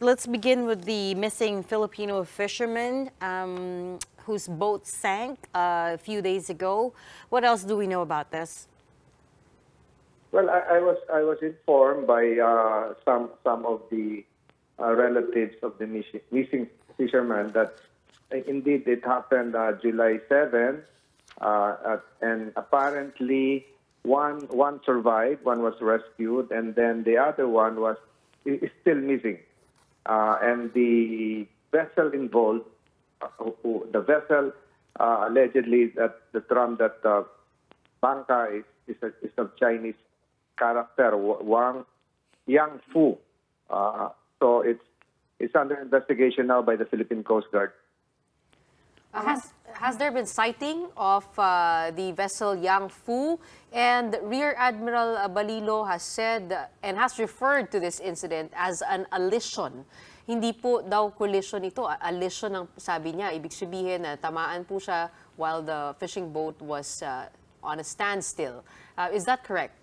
let's begin with the missing Filipino fisherman whose boat sank a few days ago. What else do we know about this? Well, I was informed by some of the relatives of the missing fisherman that indeed it happened July 7, and apparently one survived, one was rescued, and then the other one is still missing. And the vessel involved, the vessel allegedly that the drum that Bangka is of Chinese character, Yang Fu. So it's under investigation now by the Philippine Coast Guard. Has there been sighting of the vessel Yang Fu? And Rear Admiral Balilo has said and has referred to this incident as an allision. Hindi po daw collision ito, allision ang sabi niya. Ibig sabihin na tamaan po siya while the fishing boat was on a standstill. Is that correct?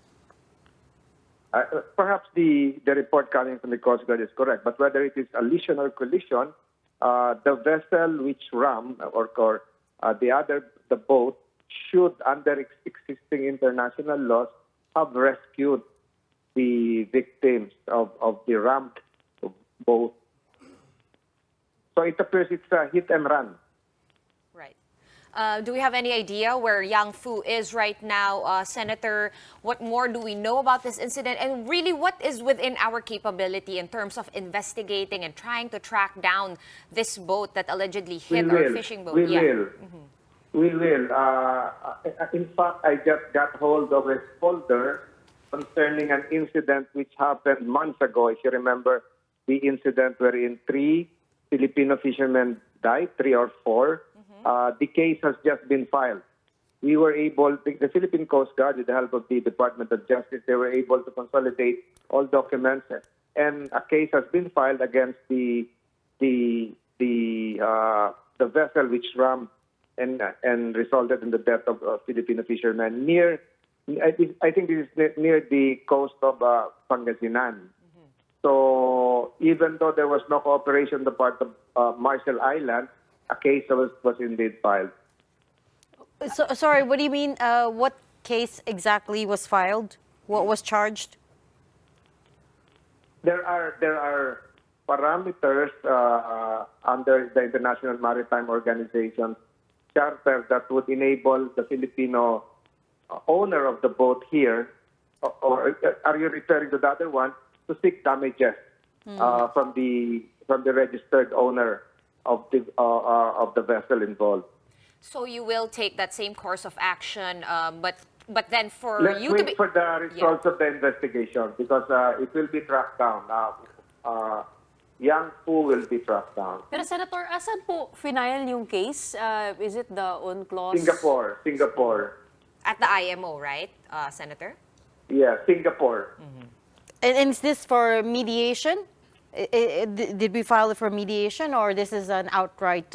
Perhaps the report coming from the Coast Guard is correct, but whether it is allision or collision, the vessel which rammed or the boat should, under existing international laws, have rescued the victims of the rammed boat. So it appears it's a hit and run. Right. Do we have any idea where Yang Fu is right now, Senator? What more do we know about this incident? And really, what is within our capability in terms of investigating and trying to track down this boat that allegedly hit our fishing boat? We will. We will. In fact, I just got hold of a folder concerning an incident which happened months ago. If you remember, the incident wherein 3 Filipino fishermen died, 3 or 4. The case has just been filed. We were able, the Philippine Coast Guard, with the help of the Department of Justice, they were able to consolidate all documents, and a case has been filed against the vessel which rammed and resulted in the death of Filipino fishermen near, I think this is near the coast of Pangasinan. So even though there was no cooperation on the part of Marshall Island, a case was indeed filed. So, sorry, what do you mean? What case exactly was filed? What was charged? There are parameters under the International Maritime Organization charter that would enable the Filipino owner of the boat here, or are you referring to the other one, to seek damages from the registered owner of the vessel involved. So you will take that same course of action, but then for Let's you wait to be for the results of the investigation, because it will be tracked down. Yang Fu will be tracked down. Pero Senator, asan po final yung case? Is it the UNCLOS? Singapore. at the IMO, right, Senator? Yeah, Singapore. And is this for mediation? Did we file it for mediation, or this is an outright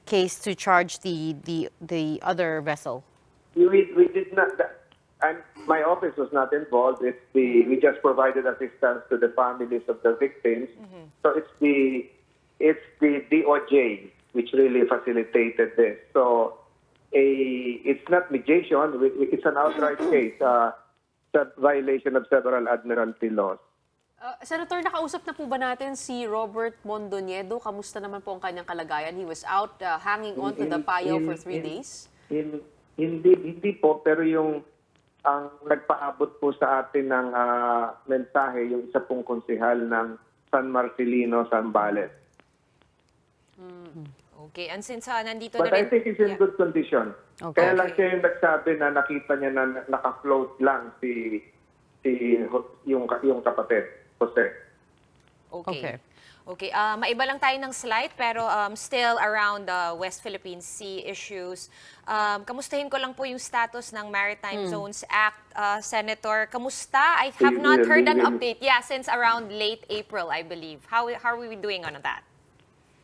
case to charge the other vessel? We did not. And my office was not involved. We just provided assistance to the families of the victims. So it's the DOJ which really facilitated this. So it's not mediation. It's an outright case. Violation of several admiralty laws. Senator, nakausap na po ba natin si Robert Mondoñedo? Kamusta naman po ang kanyang kalagayan? He was out hanging on to the payo for 3 days? Hindi po, pero ang nagpaabot po sa atin ng mensahe, yung isa pong konsehal ng San Marcelino, Zambales. Okay, and since nandito But na rin... I think he's in good condition. Okay. Kaya lang siya yung nagsabi na nakita niya na naka-float lang yung kapatid, Jose. Okay. Maiba lang tayo ng slide, pero still around the West Philippine Sea issues. Kamustahin ko lang po yung status ng Maritime Zones Act, Senator. Kamusta? I have not heard an update. Yeah, since around late April, I believe. How are we doing on that?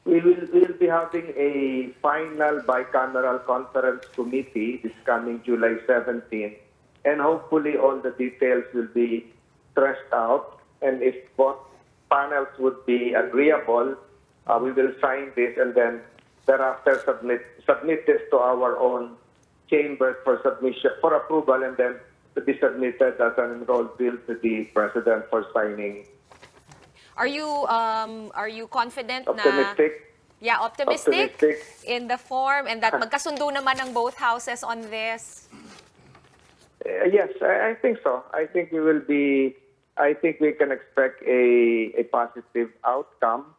We will be having a final bicameral conference committee this coming July 17, and hopefully all the details will be threshed out. And if both panels would be agreeable, we will sign this and then thereafter submit this to our own chambers for submission, for approval, and then to be submitted as an enrolled bill to the President for signing. Are you confident Optimistic? Yeah, optimistic in the form and that magkasundo naman ng both houses on this? Yes, I think so. I think we can expect a positive outcome.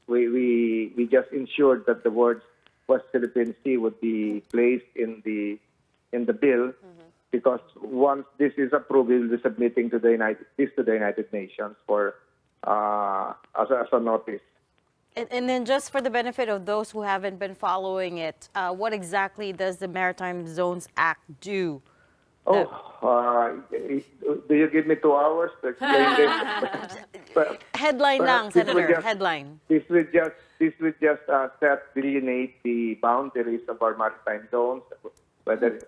We just ensured that the words West Philippine Sea would be placed in the bill, because once this is approved, we will be submitting to the United Nations for as a notice. And then just for the benefit of those who haven't been following it, what exactly does the Maritime Zones Act do? Do you give me 2 hours to explain this? Headline lang, Senator, headline. This would just delineate the boundaries of our maritime zones, whether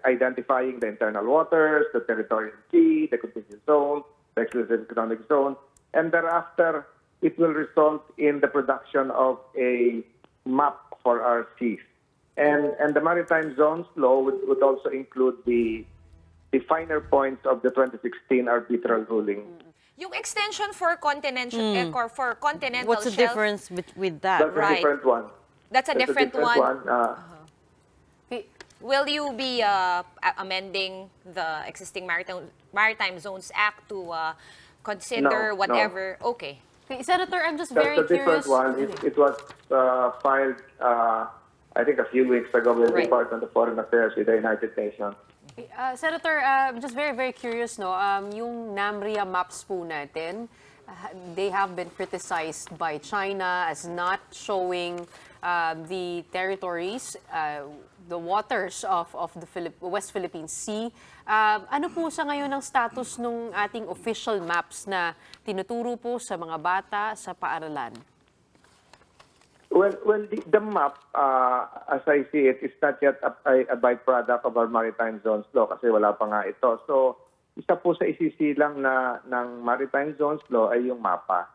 identifying the internal waters, the territorial sea, the contiguous zone, the exclusive economic zone, and thereafter it will result in the production of a map for our seas. And the Maritime Zones Law would also include the finer points of the 2016 arbitral ruling. Yung extension for continental What's the shelf, difference with that? That's a different one. That's a different one. Pi- Will you be amending the existing Maritime Zones Act to consider No, whatever? Okay. Senator, I'm just That's very a different curious. one. It was filed, I think, a few weeks ago with the Right. Department of Foreign Affairs with the United Nations. Senator, I'm just very, very curious, no? Yung NAMRIA maps po natin, they have been criticized by China as not showing the territories, the waters of the West Philippine Sea. Ano po sa ngayon ang status ng ating official maps na tinuturo po sa mga bata sa paaralan? Well, the map, as I see it, is not yet a byproduct of our Maritime Zones Law kasi wala pa nga ito. So, isa po sa isisilang ng Maritime Zones Law ay yung mapa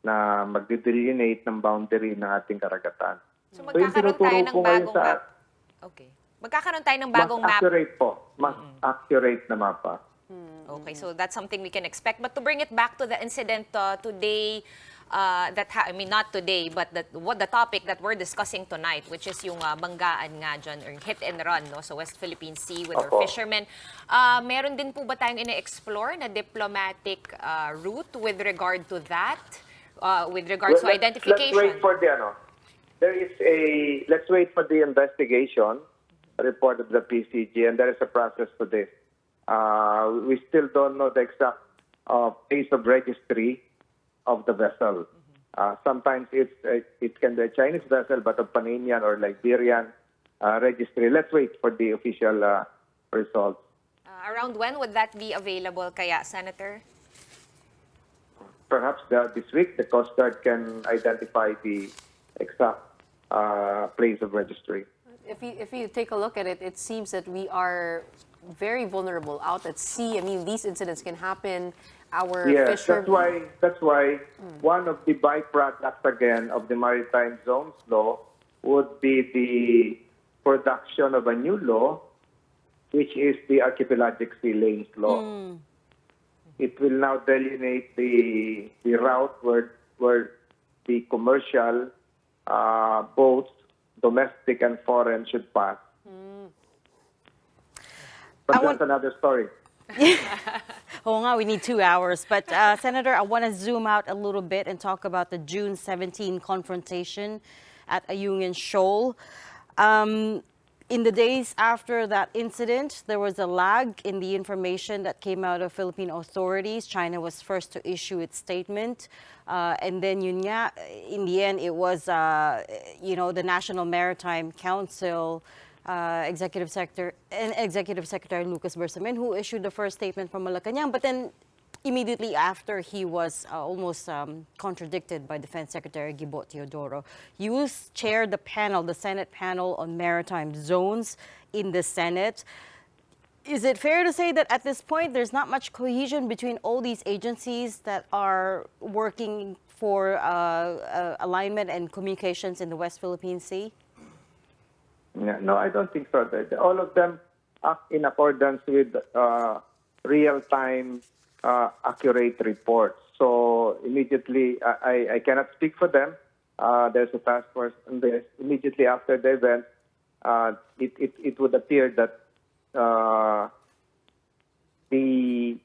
na magde-delineate ng boundary ng ating karagatan. So magkakaroon tayo ng bagong map. Okay. Magkakaroon tayo ng bagong mas map. accurate po. Mas accurate na mapa. Okay, so that's something we can expect. But to bring it back to the incident today, not today, but the topic that we're discussing tonight, which is yung banggaan nga dyan, or hit and run, no, sa West Philippine Sea with our fishermen. Meron din po ba tayong ine-explore na diplomatic route with regard to that? With regards to identification? Let's wait for let's wait for the investigation report of the PCG, and there is a process to this. We still don't know the exact place of registry of the vessel. Sometimes it can be a Chinese vessel, but a Paninian or Liberian registry. Let's wait for the official results. Around when would that be available kaya, Senator? Perhaps this week, the Coast Guard can identify the exact place of registry. If you take a look at it, it seems that we are very vulnerable out at sea. I mean, these incidents can happen. Our Yes, fishermen. that's why one of the byproducts again of the Maritime Zones Law would be the production of a new law, which is the Archipelagic Sea Lanes Law. It will now delineate the route where the commercial boats, domestic and foreign, should pass. But that's another story. Oh, nga, we need 2 hours. But Senator, I want to zoom out a little bit and talk about the June 17 confrontation at Ayungin Shoal. In the days after that incident, there was a lag in the information that came out of Philippine authorities. China was first to issue its statement. And then yun nga, in the end, it was, the National Maritime Council Executive Secretary Lucas Bersamin who issued the first statement from Malacanang. But then immediately after, he was almost contradicted by Defense Secretary Gibo Teodoro. You chaired the panel, the Senate panel on maritime zones in the Senate. Is it fair to say that at this point there's not much cohesion between all these agencies that are working for alignment and communications in the West Philippine Sea? Yeah, no, I don't think so. All of them act in accordance with real-time, accurate reports. So immediately, I cannot speak for them. There's a task force on this. Immediately after the event, it would appear that the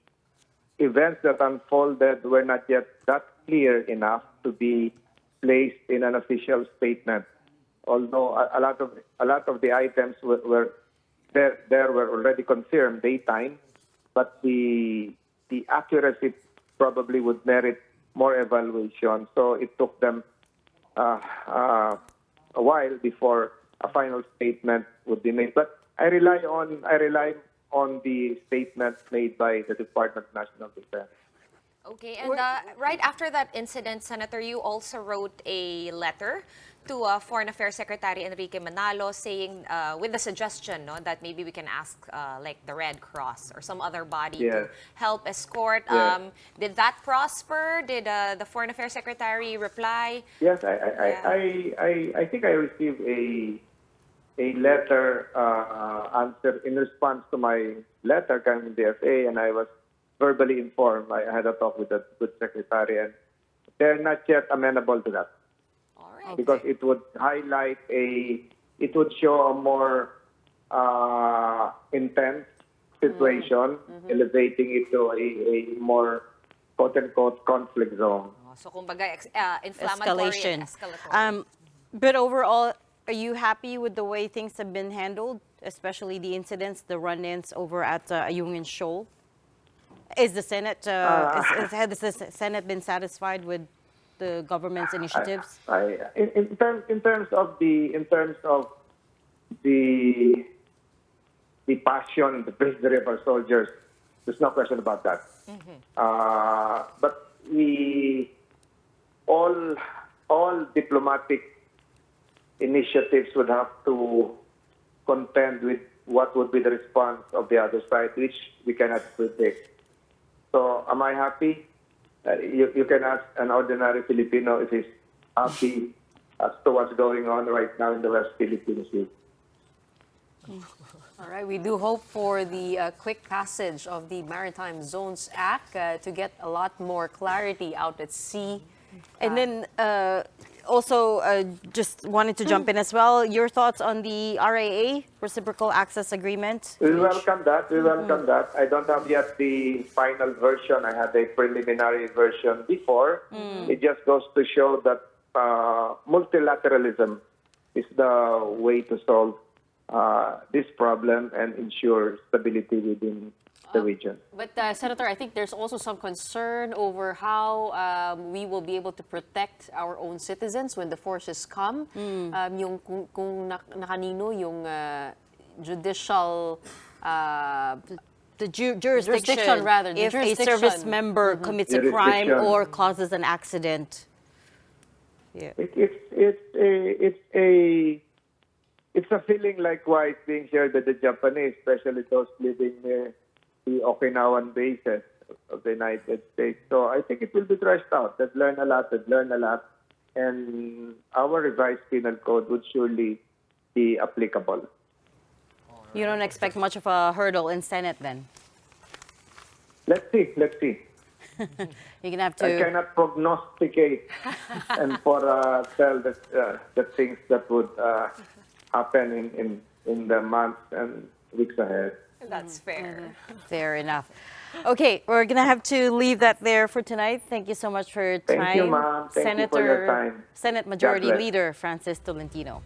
events that unfolded were not yet that clear enough to be placed in an official statement. Although a lot of the items were already confirmed daytime, but the accuracy probably would merit more evaluation. So it took them a while before a final statement would be made. But I rely on the statement made by the Department of National Defense. Okay, and right after that incident, Senator, you also wrote a letter to Foreign Affairs Secretary Enrique Manalo saying, with the suggestion that maybe we can ask like the Red Cross or some other body to help escort. Yes. Did that prosper? Did the Foreign Affairs Secretary reply? Yes, I think I received a letter answer in response to my letter coming to the FA, and I was verbally informed. I had a talk with the good secretary, and they're not yet amenable to that. All right. Because it would highlight it would show a more intense situation, elevating it to a more quote-unquote conflict zone. So kumbaga, inflammatory and escalatory. But overall, are you happy with the way things have been handled, especially the incidents, the run-ins over at Ayungin Shoal? Is the Senate has the Senate been satisfied with the government's initiatives? In terms of the passion and the bravery of our soldiers, there's no question about that. But all diplomatic initiatives would have to contend with what would be the response of the other side, which we cannot predict. So, am I happy? You can ask an ordinary Filipino if he's happy as to what's going on right now in the West Philippine Sea. All right, we do hope for the quick passage of the Maritime Zones Act to get a lot more clarity out at sea. And then also just wanted to jump in as well. Your thoughts on the RAA, Reciprocal Access Agreement? We welcome that. We welcome that. I don't have yet the final version. I had a preliminary version before. It just goes to show that multilateralism is the way to solve this problem and ensure stability within the region. But Senator, I think there's also some concern over how we will be able to protect our own citizens when the forces come. Yung kung nakanino yung judicial The jurisdiction, rather. The if a service member commits a crime or causes an accident. Yeah. It's a feeling likewise being shared by the Japanese, especially those living near the Okinawan bases of the United States. So I think it will be thrashed out. They've learned a lot. And our revised penal code would surely be applicable. You don't expect much of a hurdle in Senate then? Let's see. You're gonna have to. I cannot prognosticate and tell the things that would happen in the months and weeks ahead. That's fair. Fair enough. Okay, we're gonna have to leave that there for tonight. Thank you so much for your time. Thank you, ma'am. Thank you for your time. Senate Majority Leader Francis Tolentino.